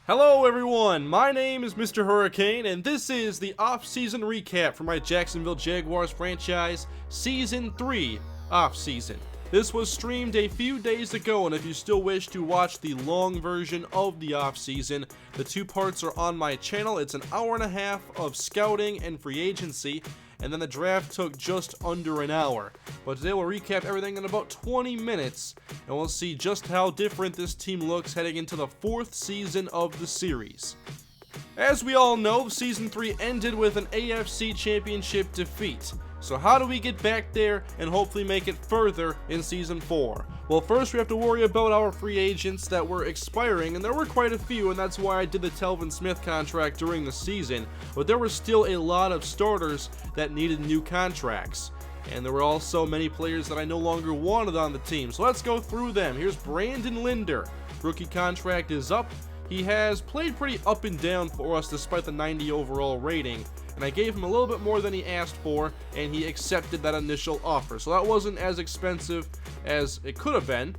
Hello everyone, my name is MrHurriicane, and this is the off-season recap for my Jacksonville Jaguars franchise, Season 3 off-season. This was streamed a few days ago, and if you still wish to watch the long version of the off-season, the two parts are on my channel. It's an hour and a half of scouting and free agency, and then the draft took just under an hour. But today we'll recap everything in about 20 minutes, and we'll see just how different this team looks heading into the 4th season of the series. As we all know, Season 3 ended with an AFC Championship defeat. So how do we get back there and hopefully make it further in Season 4? Well, first we have to worry about our free agents that were expiring, and there were quite a few, and that's why I did the Telvin Smith contract during the season. But there were still a lot of starters that needed new contracts. And there were also many players that I no longer wanted on the team. So let's go through them. Here's Brandon Linder. Rookie contract is up. He has played pretty up and down for us despite the 90 overall rating. And I gave him a little bit more than he asked for, and he accepted that initial offer. So that wasn't as expensive as it could have been.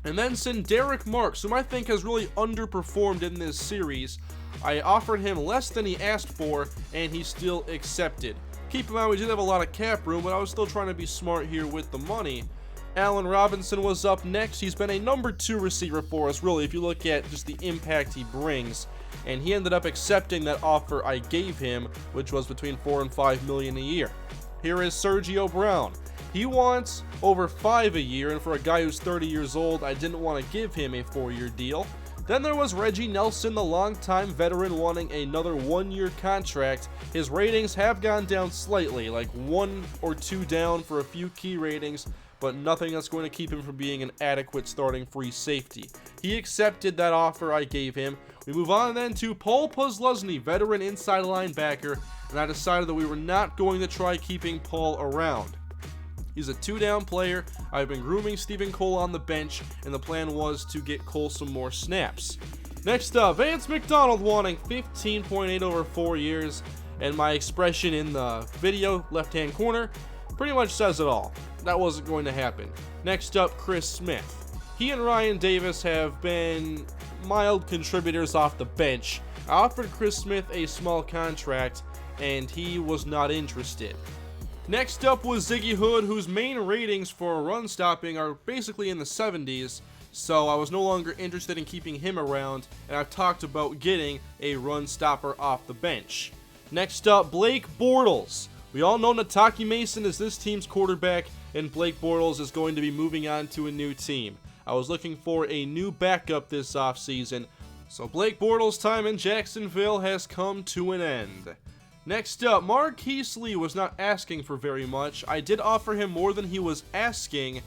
And then Derek Marks, whom I think has really underperformed in this series. I offered him less than he asked for, and he still accepted. Keep in mind, we did have a lot of cap room, but I was still trying to be smart here with the money. Allen Robinson was up next. He's been a number 2 receiver for us, really, if you look at just the impact he brings. And he ended up accepting that offer I gave him, which was between $4 and $5 million a year. Here is Sergio Brown. He wants over $5 a year, and for a guy who's 30 years old, I didn't want to give him a 4-year deal. Then there was Reggie Nelson, the longtime veteran, wanting another 1-year contract. His ratings have gone down slightly, like 1 or 2 down for a few key ratings, but nothing that's going to keep him from being an adequate starting free safety. He accepted that offer I gave him. We move on then to Paul Posluszny, veteran inside linebacker, and I decided that we were not going to try keeping Paul around. He's a 2-down player. I've been grooming Stephen Cole on the bench, and the plan was to get Cole some more snaps. Next up, Vance McDonald wanting 15.8 over 4 years, and my expression in the video, left-hand corner, pretty much says it all. That wasn't going to happen. Next up, Chris Smith. He and Ryan Davis have been mild contributors off the bench. I offered Chris Smith a small contract, and he was not interested. Next up was Ziggy Hood, whose main ratings for run stopping are basically in the 70s, so I was no longer interested in keeping him around, and I've talked about getting a run stopper off the bench. Next up, Blake Bortles. We all know Nataki Mason is this team's quarterback, and Blake Bortles is going to be moving on to a new team. I was looking for a new backup this offseason, so Blake Bortles' time in Jacksonville has come to an end. Next up, Marquise Lee was not asking for very much. I did offer him more than he was asking,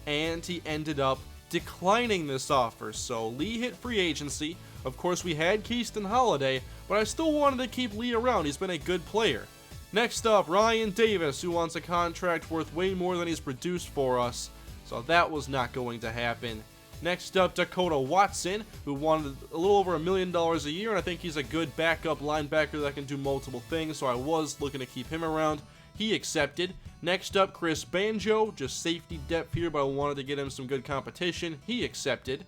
and he ended up declining this offer. So Lee hit free agency. Of course, we had Keyston Holiday, but I still wanted to keep Lee around. He's been a good player. Next up, Ryan Davis, who wants a contract worth way more than he's produced for us. So that was not going to happen. Next up, Dakota Watson, who wanted a little over $1 million a year, and I think he's a good backup linebacker that can do multiple things, so I was looking to keep him around. He accepted. Next up, Chris Banjo, just safety depth here, but I wanted to get him some good competition. He accepted.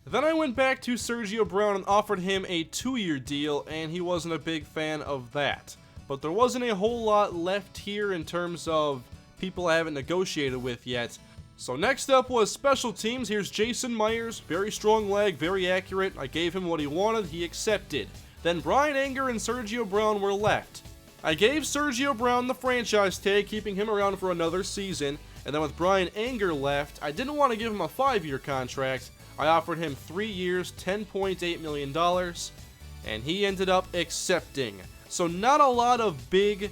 Then I went back to Sergio Brown and offered him a 2-year deal, and he wasn't a big fan of that. But there wasn't a whole lot left here in terms of people I haven't negotiated with yet. So next up was special teams. Here's Jason Myers, very strong leg, very accurate. I gave him what he wanted, he accepted. Then Brian Anger and Sergio Brown were left. I gave Sergio Brown the franchise tag, keeping him around for another season. And then with Brian Anger left, I didn't want to give him a 5-year contract. I offered him 3 years, $10.8 million, and he ended up accepting. So not a lot of big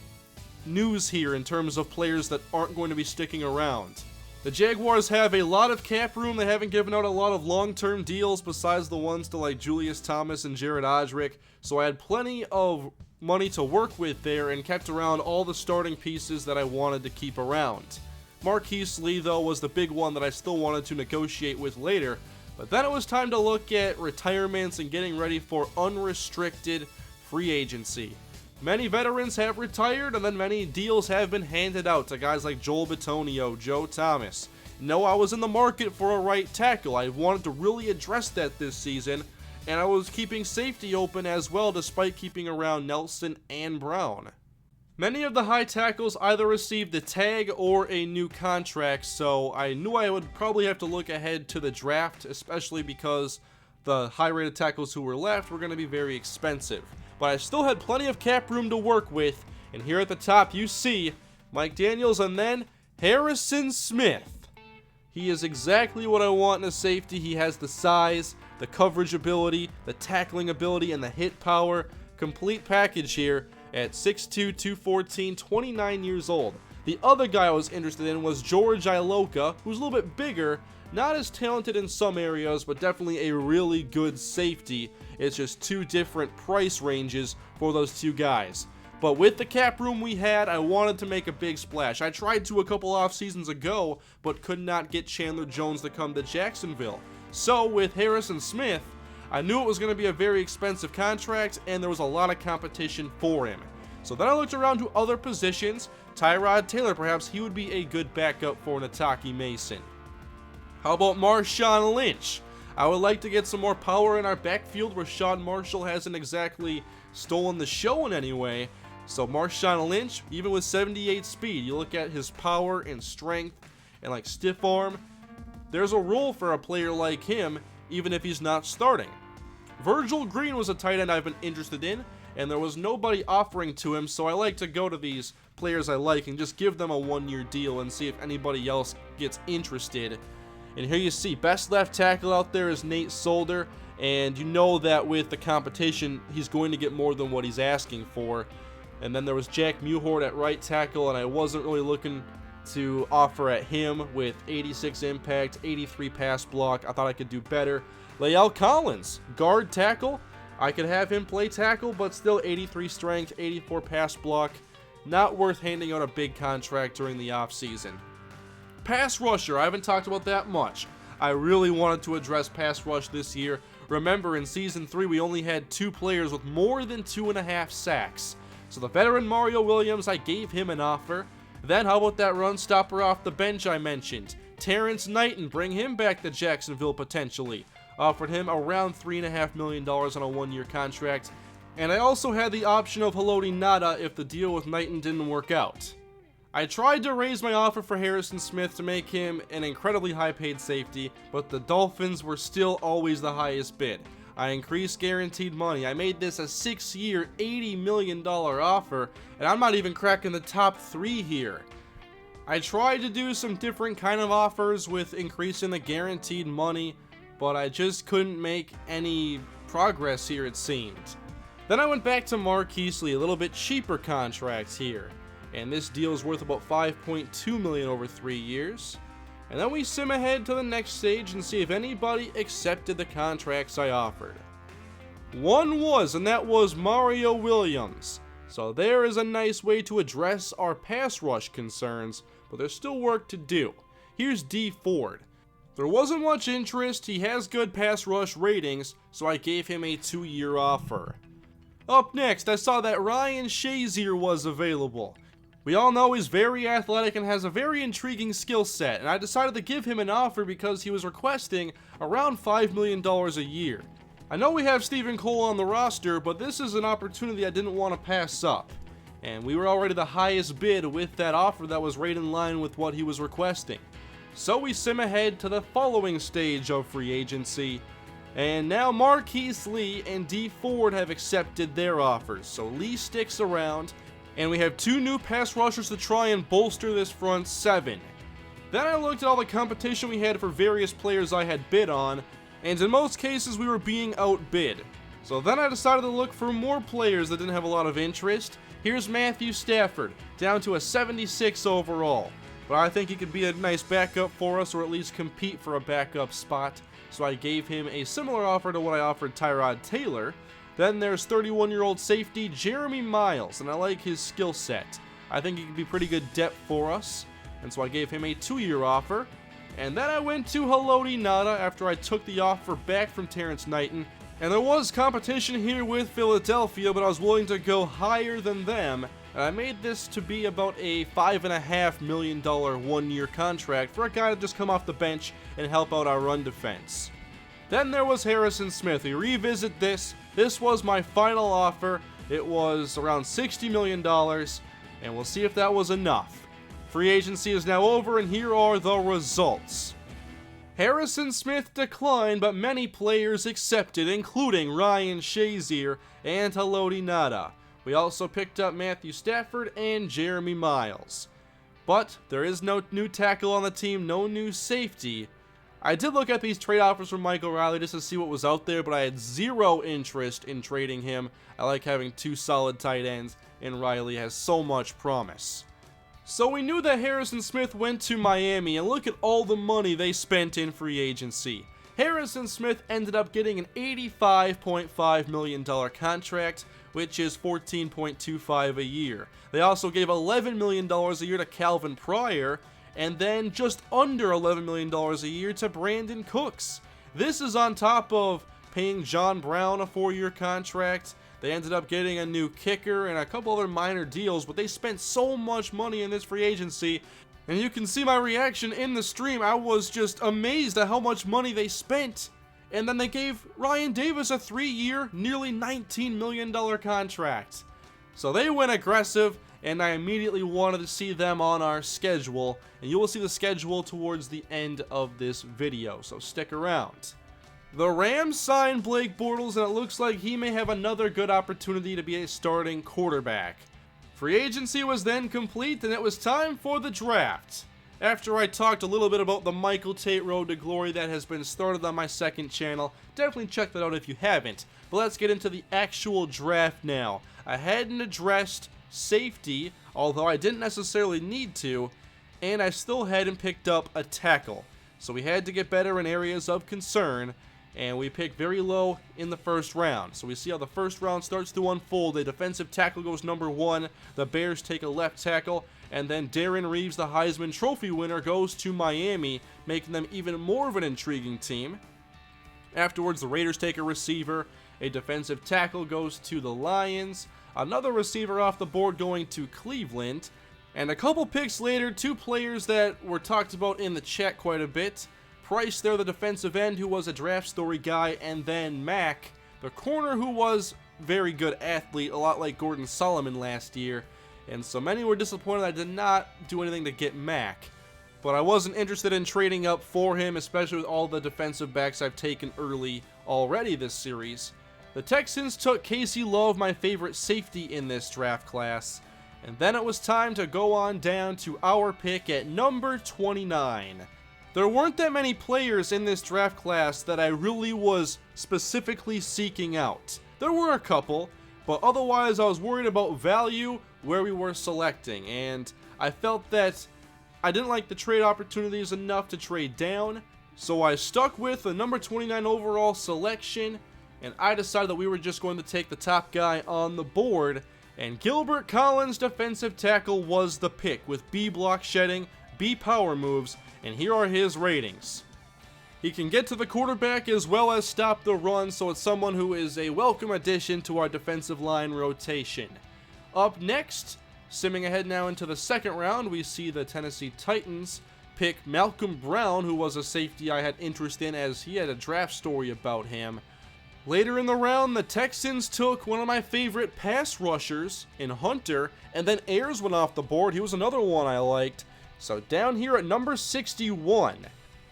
news here in terms of players that aren't going to be sticking around. The Jaguars have a lot of cap room. They haven't given out a lot of long-term deals besides the ones to like Julius Thomas and Jared Odrick. So I had plenty of money to work with there and kept around all the starting pieces that I wanted to keep around. Marquise Lee, though, was the big one that I still wanted to negotiate with later. But then it was time to look at retirements and getting ready for unrestricted free agency. Many veterans have retired, and then many deals have been handed out to guys like Joel Bitonio, Joe Thomas. No, I was in the market for a right tackle. I wanted to really address that this season, and I was keeping safety open as well despite keeping around Nelson and Brown. Many of the high tackles either received a tag or a new contract, so I knew I would probably have to look ahead to the draft, especially because the high-rated tackles who were left were going to be very expensive. But I still had plenty of cap room to work with, and here at the top you see Mike Daniels and then Harrison Smith. He is exactly what I want in a safety. He has the size, the coverage ability, the tackling ability, and the hit power. Complete package here at 6'2", 214, 29 years old. The other guy I was interested in was George Iloka, who's a little bit bigger, not as talented in some areas, but definitely a really good safety. It's just two different price ranges for those two guys. But with the cap room we had, I wanted to make a big splash. I tried to a couple off seasons ago, but could not get Chandler Jones to come to Jacksonville. So with Harrison Smith, I knew it was going to be a very expensive contract, and there was a lot of competition for him. So then I looked around to other positions. Tyrod Taylor, perhaps he would be a good backup for Nataki Mason. How about Marshawn Lynch? I would like to get some more power in our backfield where Sean Marshall hasn't exactly stolen the show in any way. So Marshawn Lynch, even with 78 speed, you look at his power and strength and like stiff arm, there's a role for a player like him even if he's not starting. Virgil Green was a tight end I've been interested in, and there was nobody offering to him, so I like to go to these players I like and just give them a one-year deal and see if anybody else gets interested. And here you see, best left tackle out there is Nate Solder, and you know that with the competition, he's going to get more than what he's asking for. And then there was Jack Muhort at right tackle, and I wasn't really looking to offer at him with 86 impact, 83 pass block. I thought I could do better. Lael Collins, guard tackle. I could have him play tackle, but still 83 strength, 84 pass block. Not worth handing out a big contract during the offseason. Pass rusher, I haven't talked about that much. I really wanted to address pass rush this year. Remember, in Season 3, we only had 2 players with more than 2.5 sacks. So the veteran Mario Williams, I gave him an offer. Then how about that run stopper off the bench I mentioned? Terrence Knighton, bring him back to Jacksonville potentially. Offered him around $3.5 million on a one-year contract. And I also had the option of Haloti Ngata if the deal with Knighton didn't work out. I tried to raise my offer for Harrison Smith to make him an incredibly high-paid safety, but the Dolphins were still always the highest bid. I increased guaranteed money. I made this a 6-year, $80 million offer, and I'm not even cracking the top 3 here. I tried to do some different kind of offers with increasing the guaranteed money, but I just couldn't make any progress here, it seemed. Then I went back to Marquise Lee, a little bit cheaper contract here, and this deal is worth about $5.2 million over 3 years. And then we sim ahead to the next stage and see if anybody accepted the contracts I offered. One was, and that was Mario Williams. So there is a nice way to address our pass rush concerns, but there's still work to do. Here's D Ford. There wasn't much interest, he has good pass rush ratings, so I gave him a 2-year offer. Up next, I saw that Ryan Shazier was available. We all know he's very athletic and has a very intriguing skill set, and I decided to give him an offer because he was requesting around $5 million a year. I know we have Stephen Cole on the roster, but this is an opportunity I didn't want to pass up. And we were already the highest bid with that offer that was right in line with what he was requesting. So we sim ahead to the following stage of free agency. And now Marquise Lee and D Ford have accepted their offers, so Lee sticks around. And we have 2 new pass rushers to try and bolster this front 7. Then I looked at all the competition we had for various players I had bid on, and in most cases we were being outbid. So then I decided to look for more players that didn't have a lot of interest. Here's Matthew Stafford, down to a 76 overall. But I think he could be a nice backup for us, or at least compete for a backup spot. So I gave him a similar offer to what I offered Tyrod Taylor. Then there's 31-year-old safety Jeremy Miles, and I like his skill set. I think he could be pretty good depth for us, and so I gave him a 2-year offer. And then I went to Haloti Ngata after I took the offer back from Terrence Knighton. And there was competition here with Philadelphia, but I was willing to go higher than them, and I made this to be about a $5.5 million 1-year contract for a guy to just come off the bench and help out our run defense. Then there was Harrison Smith. We revisit this. This was my final offer. It was around $60 million, and we'll see if that was enough. Free agency is now over, and here are the results. Harrison Smith declined, but many players accepted, including Ryan Shazier and Haloti Ngata. We also picked up Matthew Stafford and Jeremy Miles. But there is no new tackle on the team, no new safety. I did look at these trade offers from Michael Riley just to see what was out there, but I had zero interest in trading him. I like having two solid tight ends, and Riley has so much promise. So we knew that Harrison Smith went to Miami, and look at all the money they spent in free agency. Harrison Smith ended up getting an $85.5 million contract, which is $14.25 a year. They also gave $11 million a year to Calvin Pryor, and then just under $11 million a year to Brandon Cooks. This is on top of paying John Brown a 4-year contract. They ended up getting a new kicker and a couple other minor deals, but they spent so much money in this free agency. And you can see my reaction in the stream. I was just amazed at how much money they spent. And then they gave Ryan Davis a 3-year, nearly $19 million contract. So they went aggressive, and I immediately wanted to see them on our schedule. And you will see the schedule towards the end of this video, so stick around. The Rams signed Blake Bortles, and it looks like he may have another good opportunity to be a starting quarterback. Free agency was then complete, and it was time for the draft. After I talked a little bit about the Michael Tate Road to Glory that has been started on my second channel, definitely check that out if you haven't. But let's get into the actual draft now. I hadn't addressed safety, although I didn't necessarily need to, and I still hadn't picked up a tackle. So we had to get better in areas of concern, and we picked very low in the first round. So we see how the first round starts to unfold. A defensive tackle goes number 1. The Bears take a left tackle. And then Darren Reeves, the Heisman Trophy winner, goes to Miami, making them even more of an intriguing team. Afterwards, the Raiders take a receiver. A defensive tackle goes to the Lions. Another receiver off the board going to Cleveland. And a couple picks later, 2 players that were talked about in the chat quite a bit. Price there, the defensive end, who was a draft story guy, and then Mack, the corner, who was very good athlete, a lot like Gordon Solomon last year. And so many were disappointed I did not do anything to get Mack. But I wasn't interested in trading up for him, especially with all the defensive backs I've taken early already this series. The Texans took Casey Love, my favorite safety in this draft class. And then it was time to go on down to our pick at number 29. There weren't that many players in this draft class that I really was specifically seeking out. There were a couple, but otherwise I was worried about value where we were selecting, and I felt that I didn't like the trade opportunities enough to trade down, so I stuck with the number 29 overall selection, and I decided that we were just going to take the top guy on the board, and Gilbert Collins, defensive tackle, was the pick with B block shedding, B power moves, and here are his ratings. He can get to the quarterback as well as stop the run, so it's someone who is a welcome addition to our defensive line rotation. Up next, simming ahead now into the second round, we see the Tennessee Titans pick Malcolm Brown, who was a safety I had interest in as he had a draft story about him. Later in the round, the Texans took one of my favorite pass rushers in Hunter, and then Ayers went off the board. He was another one I liked. So down here at number 61,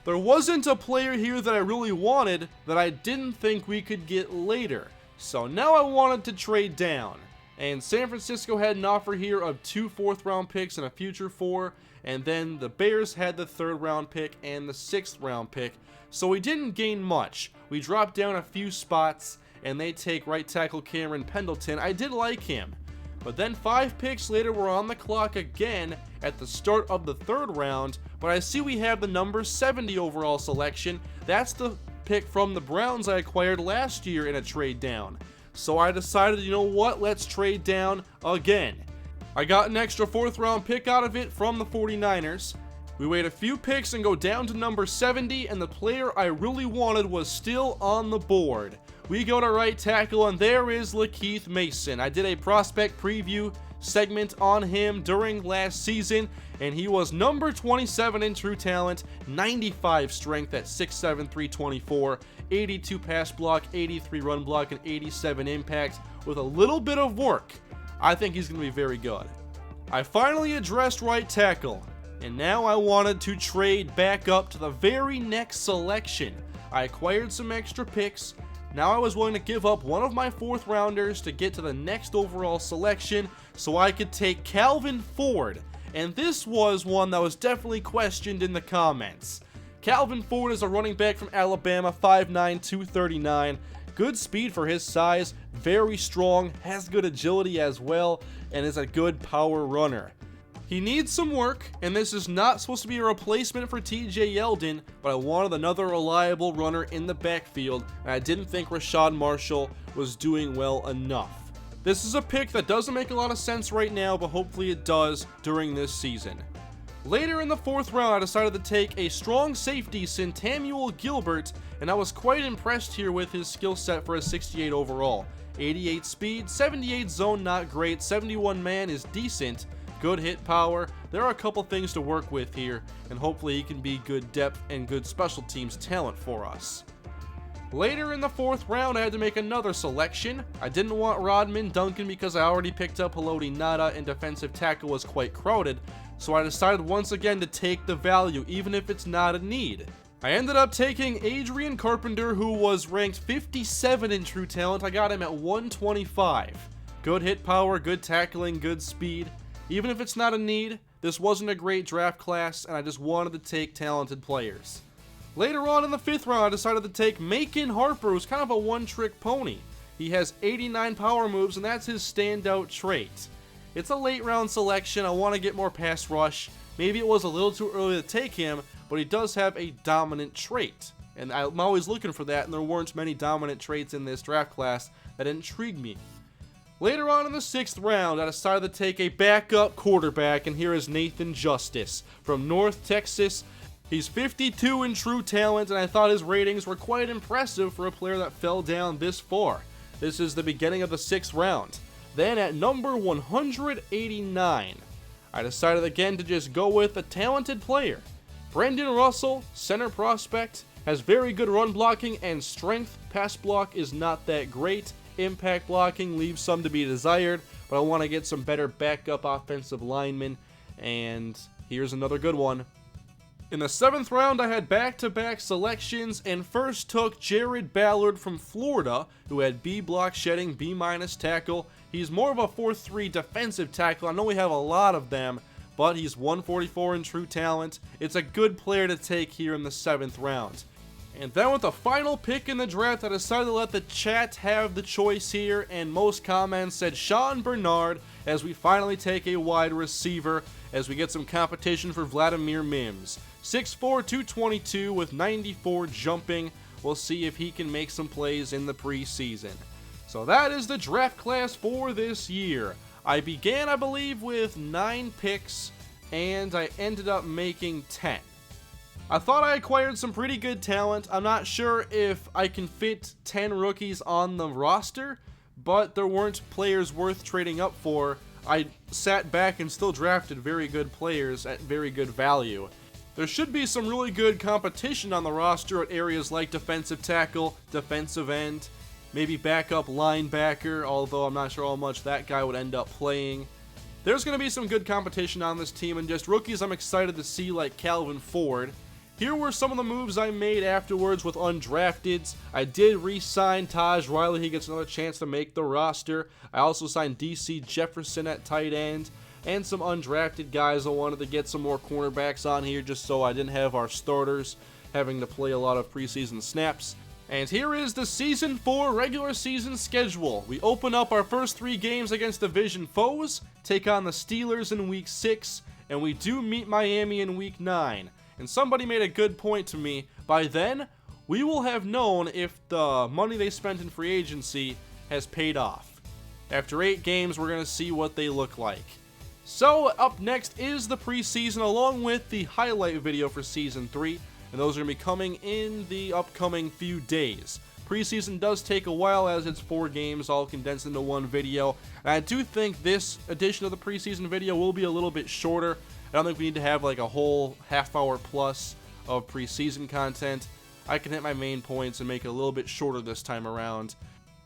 there wasn't a player here that I really wanted that I didn't think we could get later. So now I wanted to trade down. And San Francisco had an offer here of 2 4th-round picks and a future 4. And then the Bears had the 3rd-round pick and the 6th-round pick. So we didn't gain much. We dropped down a few spots, and they take right tackle Cameron Pendleton. I did like him. But then 5 picks later, we're on the clock again at the start of the 3rd round. But I see we have the number 70 overall selection. That's the pick from the Browns I acquired last year in a trade down. So I decided, you know what, let's trade down again. I got an extra 4th-round pick out of it from the 49ers. We wait a few picks and go down to number 70, and the player I really wanted was still on the board. We go to right tackle, and there is Lakeith Mason. I did a prospect preview segment on him during last season, and he was number 27 in true talent, 95 strength at 6'7", 324, 82 pass block, 83 run block, and 87 impact. With a little bit of work, I think he's going to be very good. I finally addressed right tackle, and now I wanted to trade back up to the very next selection. I acquired some extra picks. Now I was willing to give up one of my 4th rounders to get to the next overall selection so I could take Calvin Ford. And this was one that was definitely questioned in the comments. Calvin Ford is a running back from Alabama, 5'9", 239. Good speed for his size, very strong, has good agility as well, and is a good power runner. He needs some work, and this is not supposed to be a replacement for TJ Yeldon, but I wanted another reliable runner in the backfield, and I didn't think Rashad Marshall was doing well enough. This is a pick that doesn't make a lot of sense right now, but hopefully it does during this season. Later in the 4th round, I decided to take a strong safety, Centammuel Gilbert, and I was quite impressed here with his skill set for a 68 overall. 88 speed, 78 zone not great, 71 man is decent, good hit power. There are a couple things to work with here, and hopefully he can be good depth and good special teams talent for us. Later in the 4th round, I had to make another selection. I didn't want Rodman Duncan because I already picked up Haloti Ngata, and defensive tackle was quite crowded, so I decided once again to take the value, even if it's not a need. I ended up taking Adrian Carpenter, who was ranked 57 in true talent. I got him at 125. Good hit power, good tackling, good speed. Even if it's not a need, this wasn't a great draft class, and I just wanted to take talented players. Later on in the 5th round, I decided to take Macon Harper, who's kind of a one-trick pony. He has 89 power moves, and that's his standout trait. It's a late round selection. I want to get more pass rush. Maybe it was a little too early to take him, but he does have a dominant trait. And I'm always looking for that, and there weren't many dominant traits in this draft class that intrigued me. Later on in the 6th round, I decided to take a backup quarterback, and here is Nathan Justice from North Texas. He's 52 in true talent, and I thought his ratings were quite impressive for a player that fell down this far. This is the beginning of the 6th round. Then at number 189, I decided again to just go with a talented player. Brendan Russell, center prospect, has very good run blocking and strength. Pass block is not that great. Impact blocking leaves some to be desired, but I want to get some better backup offensive linemen, and here's another good one. In the 7th round, I had back-to-back selections, and first took Jared Ballard from Florida, who had B block shedding, B- tackle. He's more of a 4-3 defensive tackle. I know we have a lot of them, but he's 144 in true talent. It's a good player to take here in the 7th round. And then with the final pick in the draft, I decided to let the chat have the choice here, and most comments said Sean Bernard, as we finally take a wide receiver, as we get some competition for Vladimir Mims. 6'4", 222 with 94 jumping. We'll see if he can make some plays in the preseason. So that is the draft class for this year. I began, I believe, with 9 picks, and I ended up making 10. I thought I acquired some pretty good talent. I'm not sure if I can fit 10 rookies on the roster, but there weren't players worth trading up for. I sat back and still drafted very good players at very good value. There should be some really good competition on the roster at areas like defensive tackle, defensive end, maybe backup linebacker, although I'm not sure how much that guy would end up playing. There's going to be some good competition on this team, and just rookies I'm excited to see like Calvin Ford. Here were some of the moves I made afterwards with undrafteds. I did re-sign Taj Riley. He gets another chance to make the roster. I also signed DC Jefferson at tight end, and some undrafted guys. I wanted to get some more cornerbacks on here just so I didn't have our starters having to play a lot of preseason snaps. And here is the Season 4 regular season schedule. We open up our first 3 games against division foes, take on the Steelers in Week 6, and we do meet Miami in Week 9. And somebody made a good point to me. By then, we will have known if the money they spent in free agency has paid off. After 8 games, we're going to see what they look like. So, up next is the preseason along with the highlight video for Season 3. And those are going to be coming in the upcoming few days. Preseason does take a while as it's 4 games all condensed into one video. And I do think this edition of the preseason video will be a little bit shorter. I don't think we need to have like a whole half-hour plus of preseason content. I can hit my main points and make it a little bit shorter this time around.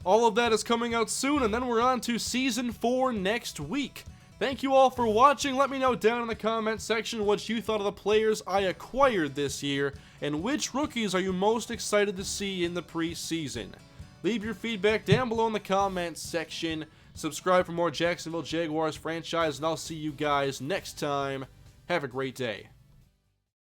All of that is coming out soon, and then we're on to Season 4 next week. Thank you all for watching. Let me know down in the comment section what you thought of the players I acquired this year, and which rookies are you most excited to see in the preseason. Leave your feedback down below in the comments section. Subscribe for more Jacksonville Jaguars franchise, and I'll see you guys next time. Have a great day.